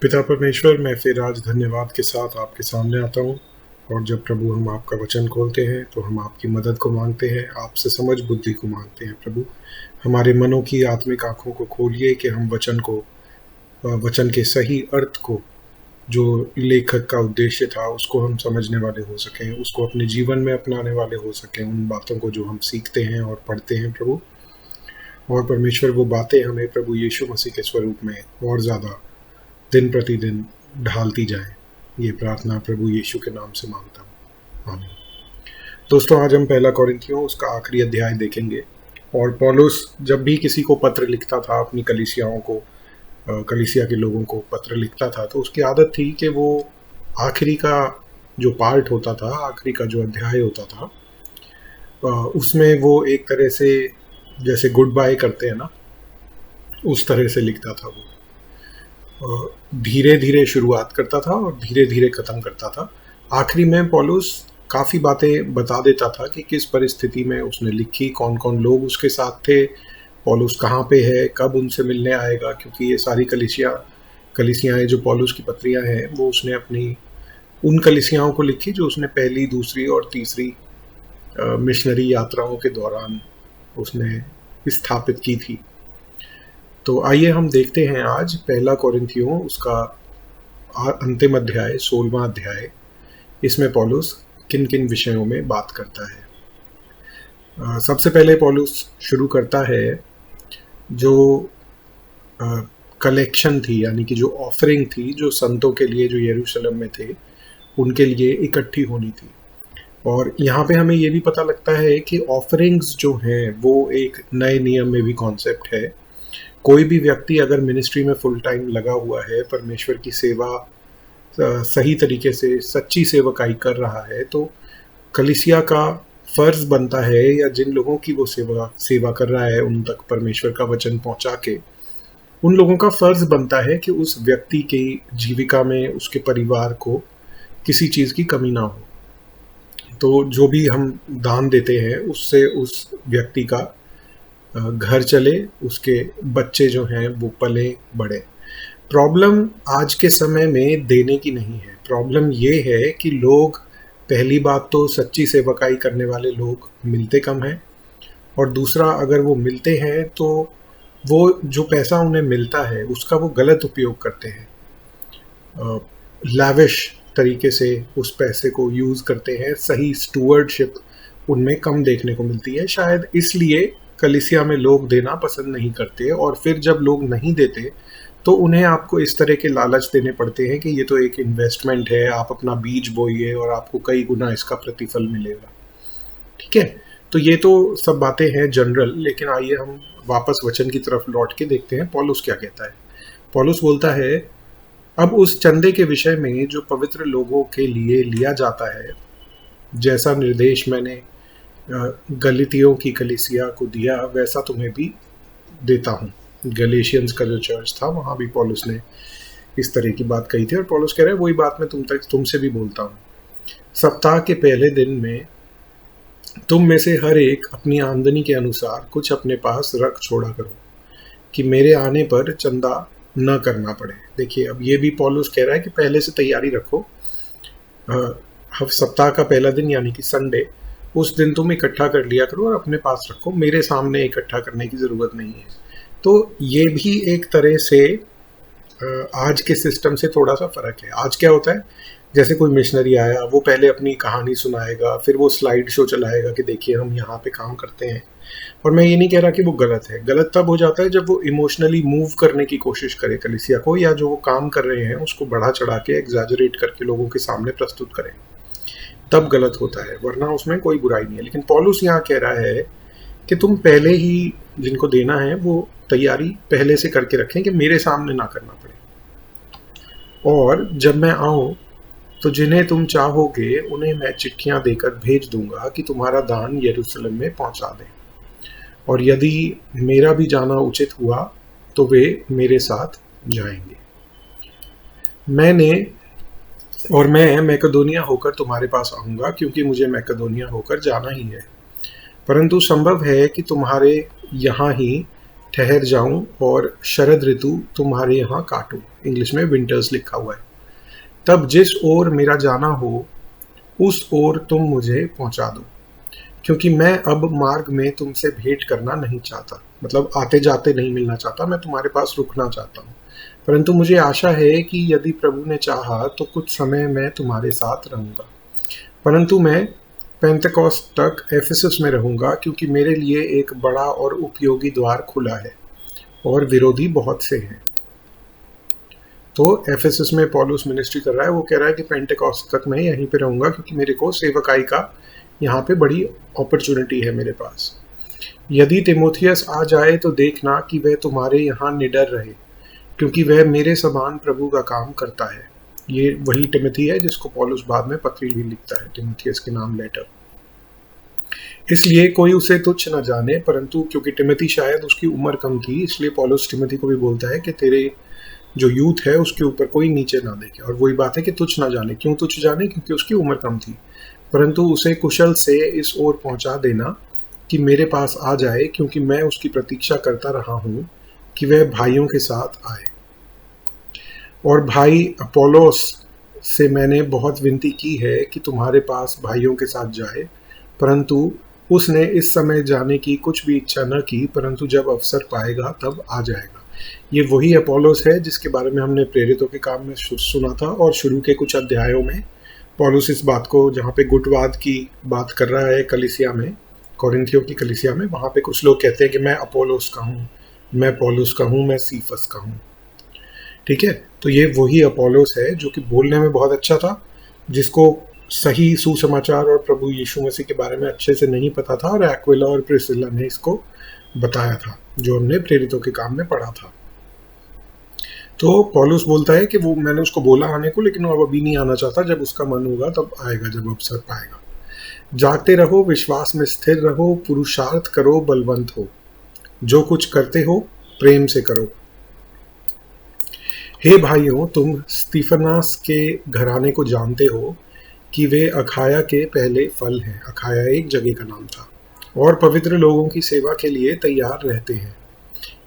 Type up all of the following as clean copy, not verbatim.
पिता परमेश्वर, मैं फिर आज धन्यवाद के साथ आपके सामने आता हूँ। और जब प्रभु हम आपका वचन खोलते हैं तो हम आपकी मदद को मांगते हैं, आपसे समझ बुद्धि को मांगते हैं। प्रभु, हमारे मनों की आत्मिक आँखों को खोलिए कि हम वचन के सही अर्थ को, जो लेखक का उद्देश्य था, उसको हम समझने वाले हो सकें, उसको अपने जीवन में अपनाने वाले हो सकें, उन बातों को जो हम सीखते हैं और पढ़ते हैं प्रभु। और परमेश्वर, वो बातें हमें प्रभु यीशु मसीह के स्वरूप में और ज़्यादा दिन प्रतिदिन ढालती जाए। ये प्रार्थना प्रभु यीशु के नाम से मांगता हूँ, आमीन। दोस्तों, आज हम पहला कोरिन्थियों उसका आखिरी अध्याय देखेंगे। और पौलुस जब भी किसी को पत्र लिखता था, अपनी कलीसियाओं को, कलीसिया के लोगों को पत्र लिखता था, तो उसकी आदत थी कि वो आखिरी का जो पार्ट होता था, आखिरी का जो अध्याय होता था, उसमें वो एक तरह से जैसे गुड बाय करते हैं ना, उस तरह से लिखता था। वो धीरे धीरे शुरुआत करता था और धीरे धीरे ख़त्म करता था। आखिरी में पौलुस काफ़ी बातें बता देता था कि किस परिस्थिति में उसने लिखी, कौन कौन लोग उसके साथ थे, पौलुस कहाँ पे है, कब उनसे मिलने आएगा। क्योंकि ये सारी कलीसियाएँ जो पौलुस की पत्रियाँ हैं, वो उसने अपनी उन कलीसियाओं को लिखी जो उसने पहली, दूसरी और तीसरी मिशनरी यात्राओं के दौरान उसने स्थापित की थी। तो आइए हम देखते हैं आज पहला कोरिन्थियों उसका अंतिम अध्याय, 16वां अध्याय। इसमें पौलुस किन किन विषयों में बात करता है। सबसे पहले पौलुस शुरू करता है जो कलेक्शन थी, यानी कि जो ऑफरिंग थी, जो संतों के लिए जो यरूशलेम में थे उनके लिए इकट्ठी होनी थी। और यहाँ पे हमें ये भी पता लगता है कि ऑफरिंग्स जो हैं वो एक नए नियम में भी कॉन्सेप्ट है। कोई भी व्यक्ति अगर मिनिस्ट्री में फुल टाइम लगा हुआ है, परमेश्वर की सेवा सही तरीके से सच्ची सेवकाई कर रहा है, तो कलीसिया का फ़र्ज़ बनता है, या जिन लोगों की वो सेवा कर रहा है उन तक परमेश्वर का वचन पहुंचा के, उन लोगों का फ़र्ज़ बनता है कि उस व्यक्ति की जीविका में, उसके परिवार को किसी चीज़ की कमी ना हो। तो जो भी हम दान देते हैं उससे उस व्यक्ति का घर चले, उसके बच्चे जो हैं वो पले बढ़े। प्रॉब्लम आज के समय में देने की नहीं है, प्रॉब्लम ये है कि लोग, पहली बात तो सच्ची सेवकाई करने वाले लोग मिलते कम हैं, और दूसरा, अगर वो मिलते हैं तो वो जो पैसा उन्हें मिलता है उसका वो गलत उपयोग करते हैं, लैविश तरीके से उस पैसे को यूज़ करते हैं। सही स्टूवर्डशिप उनमें कम देखने को मिलती है। शायद इसलिए कलीसिया में लोग देना पसंद नहीं करते, और फिर जब लोग नहीं देते तो उन्हें आपको इस तरह के लालच देने पड़ते हैं कि ये तो एक इन्वेस्टमेंट है, आप अपना बीज बोइए और आपको कई गुना इसका प्रतिफल मिलेगा। ठीक है, तो ये तो सब बातें हैं जनरल, लेकिन आइए हम वापस वचन की तरफ लौट के देखते हैं पौलुस क्या कहता है। पौलुस बोलता है, अब उस चंदे के विषय में जो पवित्र लोगों के लिए लिया जाता है, जैसा निर्देश मैंने गलीतियों की कलीसिया को दिया, वैसा तुम्हें भी देता हूँ। गलेशियंस का जो चर्च था, वहाँ भी पौलुस ने इस तरह की बात कही थी, और पौलुस कह रहा है वही बात मैं तुमसे भी बोलता हूँ। सप्ताह के पहले दिन में तुम में से हर एक अपनी आमदनी के अनुसार कुछ अपने पास रख छोड़ा करो, कि मेरे आने पर चंदा न करना पड़े। देखिए, अब ये भी पौलुस कह रहा है कि पहले से तैयारी रखो। सप्ताह का पहला दिन यानी कि संडे, उस दिन तुम इकट्ठा कर लिया करो और अपने पास रखो, मेरे सामने इकट्ठा करने की ज़रूरत नहीं है। तो ये भी एक तरह से आज के सिस्टम से थोड़ा सा फ़र्क है। आज क्या होता है, जैसे कोई मिशनरी आया, वो पहले अपनी कहानी सुनाएगा, फिर वो स्लाइड शो चलाएगा कि देखिए हम यहाँ पे काम करते हैं। और मैं ये नहीं कह रहा कि वो गलत है, गलत तब हो जाता है जब वो इमोशनली मूव करने की कोशिश करे कलीसिया को, या जो वो काम कर रहे हैं उसको बढ़ा चढ़ा के एग्जैजरेट करके लोगों के सामने प्रस्तुत करें, तब गलत होता है, वरना उसमें कोई बुराई नहीं है। लेकिन पौलुस यहाँ कह रहा है कि तुम पहले ही जिनको देना है वो तैयारी पहले से करके रखें, कि मेरे सामने ना करना पड़े। और जब मैं आऊँ तो जिन्हें तुम चाहोगे उन्हें मैं चिट्ठियाँ देकर भेज दूंगा कि तुम्हारा दान यरूशलेम में पहुँचा दें, और यदि मेरा भी जाना उचित हुआ तो वे मेरे साथ जाएंगे। मैं मैकेडोनिया होकर तुम्हारे पास आऊँगा, क्योंकि मुझे मैकेडोनिया होकर जाना ही है। परंतु संभव है कि तुम्हारे यहाँ ही ठहर जाऊं और शरद ऋतु तुम्हारे यहाँ काटूं। इंग्लिश में विंटर्स लिखा हुआ है। तब जिस ओर मेरा जाना हो उस ओर तुम मुझे पहुंचा दो, क्योंकि मैं अब मार्ग में तुमसे भेंट करना नहीं चाहता, मतलब आते जाते नहीं मिलना चाहता, मैं तुम्हारे पास रुकना चाहता हूँ। परंतु मुझे आशा है कि यदि प्रभु ने चाहा तो कुछ समय मैं तुम्हारे साथ रहूंगा। परंतु मैं पेंतेकोस्त तक एफिसस में रहूंगा, क्योंकि मेरे लिए एक बड़ा और उपयोगी द्वार खुला है और विरोधी बहुत से हैं। तो एफिसस में पौलुस मिनिस्ट्री कर रहा है। वो कह रहा है कि पेंटेकोस्ट तक मैं यहीं पे रहूंगा, क्योंकि मेरे को सेवकाई का यहाँ पे बड़ी अपॉर्चुनिटी है मेरे पास। यदि तिमोथियस आ जाए तो देखना कि वह तुम्हारे यहाँ निडर रहे, क्योंकि वह मेरे समान प्रभु का काम करता है। ये वही टिमोथी है जिसको पौलुस बाद में पत्री भी लिखता है, टिमोथियस के नाम लेटर। इसलिए कोई उसे तुच्छ न जाने, परंतु क्योंकि टिमोथी शायद उसकी उम्र कम थी, इसलिए पौलुस टिमोथी को भी बोलता है कि तेरे जो यूथ है उसके ऊपर कोई नीचे ना देखे। और वही बात है कि तुच्छ ना जाने। क्यों तुच्छ जाने? क्योंकि उसकी उम्र कम थी। परंतु उसे कुशल से इस ओर पहुंचा देना कि मेरे पास आ जाए, क्योंकि मैं उसकी प्रतीक्षा करता रहा हूँ कि वह भाइयों के साथ आए। और भाई अपोलोस से मैंने बहुत विनती की है कि तुम्हारे पास भाइयों के साथ जाए, परंतु उसने इस समय जाने की कुछ भी इच्छा न की, परंतु जब अवसर पाएगा तब आ जाएगा। ये वही अपोलोस है जिसके बारे में हमने प्रेरितों के काम में सुना था, और शुरू के कुछ अध्यायों में पौलुस इस बात को, जहाँ पे गुटवाद की बात कर रहा है कलीसिया में, कोरिन्थियों की कलीसिया में, वहाँ पे कुछ लोग कहते हैं कि मैं अपोलोस का हूँ, मैं पौलुस का हूँ, मैं सीफस का हूँ। ठीक है, तो ये वही अपोलोस है जो कि बोलने में बहुत अच्छा था, जिसको सही सुसमाचार और प्रभु यीशु मसीह के बारे में अच्छे से नहीं पता था, और एक्विला और प्रिसिला ने इसको बताया था, जो हमने प्रेरितों के काम में पढ़ा था। तो पौलुस बोलता है कि वो मैंने उसको बोला आने को, लेकिन वो अब अभी नहीं आना चाहता, जब उसका मन होगा तब आएगा, जब अवसर पाएगा। जागते रहो, विश्वास में स्थिर रहो, पुरुषार्थ करो, बलवंत हो, जो कुछ करते हो प्रेम से करो। हे भाइयों, तुम स्तिफनास के घराने को जानते हो कि वे अखाया के पहले फल हैं। अखाया एक जगह का नाम था, और पवित्र लोगों की सेवा के लिए तैयार रहते हैं।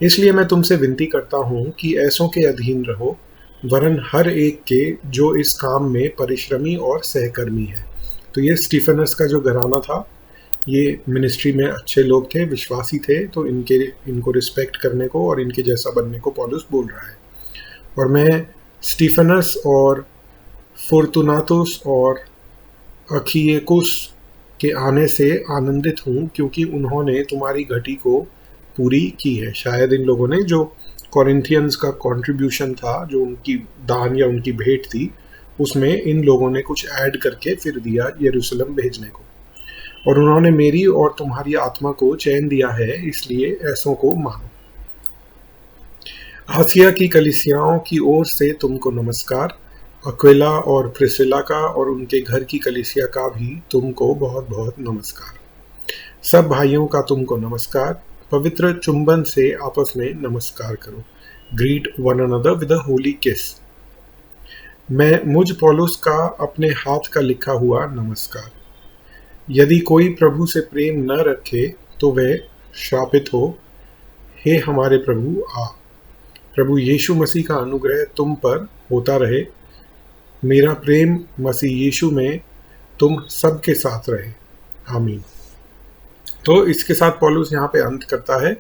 इसलिए मैं तुमसे विनती करता हूँ कि ऐसों के अधीन रहो, वरन हर एक के जो इस काम में परिश्रमी और सहकर्मी है। तो ये स्टीफनस का जो घराना था, ये मिनिस्ट्री में अच्छे लोग थे, विश्वासी थे, तो इनको रिस्पेक्ट करने को और इनके जैसा बनने को पौलुस बोल रहा है। और मैं स्टीफनस और फॉर्तुनातुस और अखियकुस के आने से आनंदित हूँ, क्योंकि उन्होंने तुम्हारी घटी को पूरी की है। शायद इन लोगों ने जो कॉरिंथियंस का कंट्रीब्यूशन था, जो उनकी दान या उनकी भेंट थी, उसमें इन लोगों ने कुछ ऐड करके फिर दिया यरूशलेम भेजने को। और उन्होंने मेरी और तुम्हारी आत्मा को चैन दिया है, इसलिए ऐसों को मानो। आसिया की कलीसियाओं की ओर से तुमको नमस्कार। अक्विला और प्रिसिला का और उनके घर की कलीसिया का भी तुमको बहुत बहुत नमस्कार। सब भाइयों का तुमको नमस्कार। पवित्र चुंबन से आपस में नमस्कार करो। Greet one another with a Holi किस। मैं मुझ पौलुस का अपने हाथ का लिखा हुआ नमस्कार। यदि कोई प्रभु से प्रेम न रखे तो वह श्रापित हो। हे हमारे प्रभु, प्रभु यीशु मसीह का अनुग्रह तुम पर होता रहे। मेरा प्रेम मसीह यीशु में तुम सबके साथ रहे। आमीन। तो इसके साथ पौलुस यहाँ पे अंत करता है।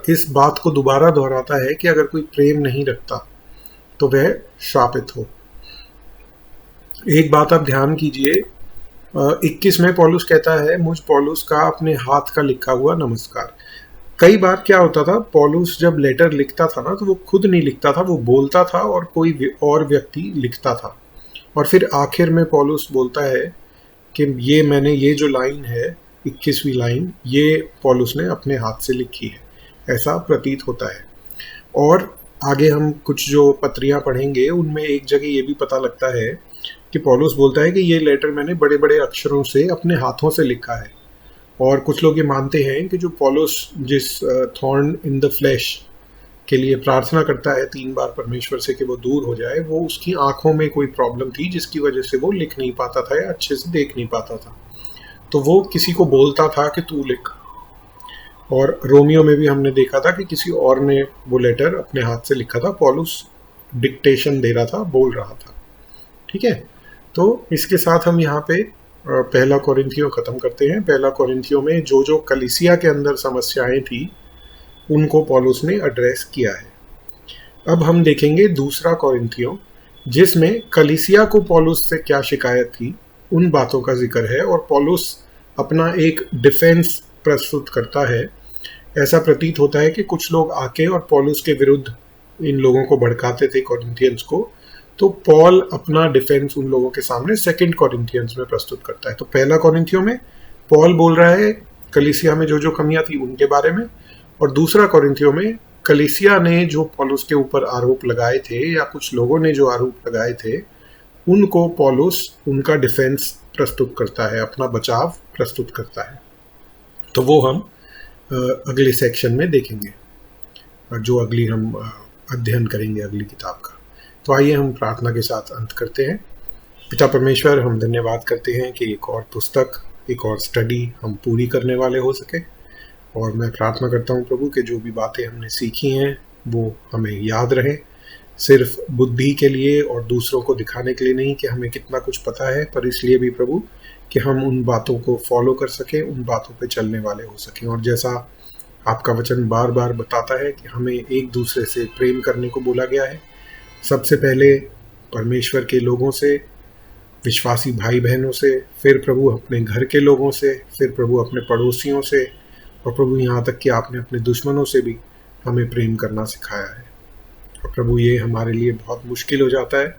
इस बात को दोबारा दोहराता है कि अगर कोई प्रेम नहीं रखता तो वह श्रापित हो। एक बात आप ध्यान कीजिए, 21 में पौलुस कहता है, मुझ पौलुस का अपने हाथ का लिखा हुआ नमस्कार। कई बार क्या होता था, पौलुस जब लेटर लिखता था ना, तो वो खुद नहीं लिखता था, वो बोलता था और कोई और व्यक्ति लिखता था। और फिर आखिर में पौलुस बोलता है कि ये जो लाइन है, 21वीं लाइन, ये पौलुस ने अपने हाथ से लिखी है, ऐसा प्रतीत होता है। और आगे हम कुछ जो पत्रियां पढ़ेंगे उनमें एक जगह ये भी पता लगता है कि पौलुस बोलता है कि ये लेटर मैंने बड़े बड़े अक्षरों से अपने हाथों से लिखा है। और कुछ लोग ये मानते हैं कि जो पौलुस जिस थॉर्न इन द फ्लैश के लिए प्रार्थना करता है 3 बार परमेश्वर से कि वो दूर हो जाए, वो उसकी आंखों में कोई प्रॉब्लम थी जिसकी वजह से वो लिख नहीं पाता था या अच्छे से देख नहीं पाता था। तो वो किसी को बोलता था कि तू लिख। और रोमियो में भी हमने देखा था कि किसी और ने वो लेटर अपने हाथ से लिखा था, पौलुस डिक्टेशन दे रहा था, बोल रहा था। ठीक है, तो इसके साथ हम यहाँ पे पहला कोरिन्थियों ख़त्म करते हैं। पहला कोरिन्थियों में जो जो कलीसिया के अंदर समस्याएं थी उनको पौलुस ने एड्रेस किया है। अब हम देखेंगे दूसरा कोरिन्थियों, जिसमें कलीसिया को पौलुस से क्या शिकायत थी, उन बातों का जिक्र है और पौलुस अपना एक डिफेंस प्रस्तुत करता है। ऐसा प्रतीत होता है कि कुछ लोग आके और पौलुस के विरुद्ध इन लोगों को भड़काते थे, कोरिन्थियंस को, तो पॉल अपना डिफेंस उन लोगों के सामने सेकंड कोरिन्थियंस में प्रस्तुत करता है। तो पहला कोरिन्थियों में पॉल बोल रहा है कलीसिया में जो जो कमियां थी उनके बारे में, और दूसरा कोरिन्थियों में कलीसिया ने जो पौलुस के ऊपर आरोप लगाए थे या कुछ लोगों ने जो आरोप लगाए थे उनको पौलुस उनका डिफेंस प्रस्तुत करता है, अपना बचाव प्रस्तुत करता है। तो वो हम अगले सेक्शन में देखेंगे, जो अगली हम अध्ययन करेंगे अगली किताब का। तो आइए हम प्रार्थना के साथ अंत करते हैं। पिता परमेश्वर, हम धन्यवाद करते हैं कि एक और पुस्तक, एक और स्टडी हम पूरी करने वाले हो सके, और मैं प्रार्थना करता हूँ प्रभु कि जो भी बातें हमने सीखी हैं वो हमें याद रहें, सिर्फ बुद्धि के लिए और दूसरों को दिखाने के लिए नहीं कि हमें कितना कुछ पता है, पर इसलिए भी प्रभु कि हम उन बातों को फॉलो कर सकें, उन बातों पे चलने वाले हो सकें। और जैसा आपका वचन बार बार बताता है कि हमें एक दूसरे से प्रेम करने को बोला गया है, सबसे पहले परमेश्वर के लोगों से, विश्वासी भाई बहनों से, फिर प्रभु अपने घर के लोगों से, फिर प्रभु अपने पड़ोसियों से, और प्रभु यहाँ तक कि आपने अपने दुश्मनों से भी हमें प्रेम करना सिखाया है। और प्रभु ये हमारे लिए बहुत मुश्किल हो जाता है,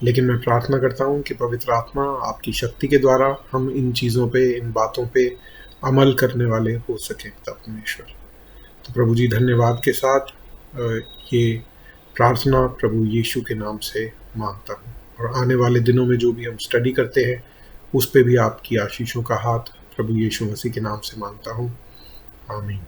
लेकिन मैं प्रार्थना करता हूँ कि पवित्र आत्मा आपकी शक्ति के द्वारा हम इन चीज़ों पे, इन बातों पे अमल करने वाले हो सके पिता परमेश्वर। तो प्रभु जी धन्यवाद के साथ ये प्रार्थना प्रभु यीशु के नाम से मांगता हूँ, और आने वाले दिनों में जो भी हम स्टडी करते हैं उस पे भी आपकी आशीषों का हाथ प्रभु यीशु मसीह के नाम से मांगता हूँ। आमीन।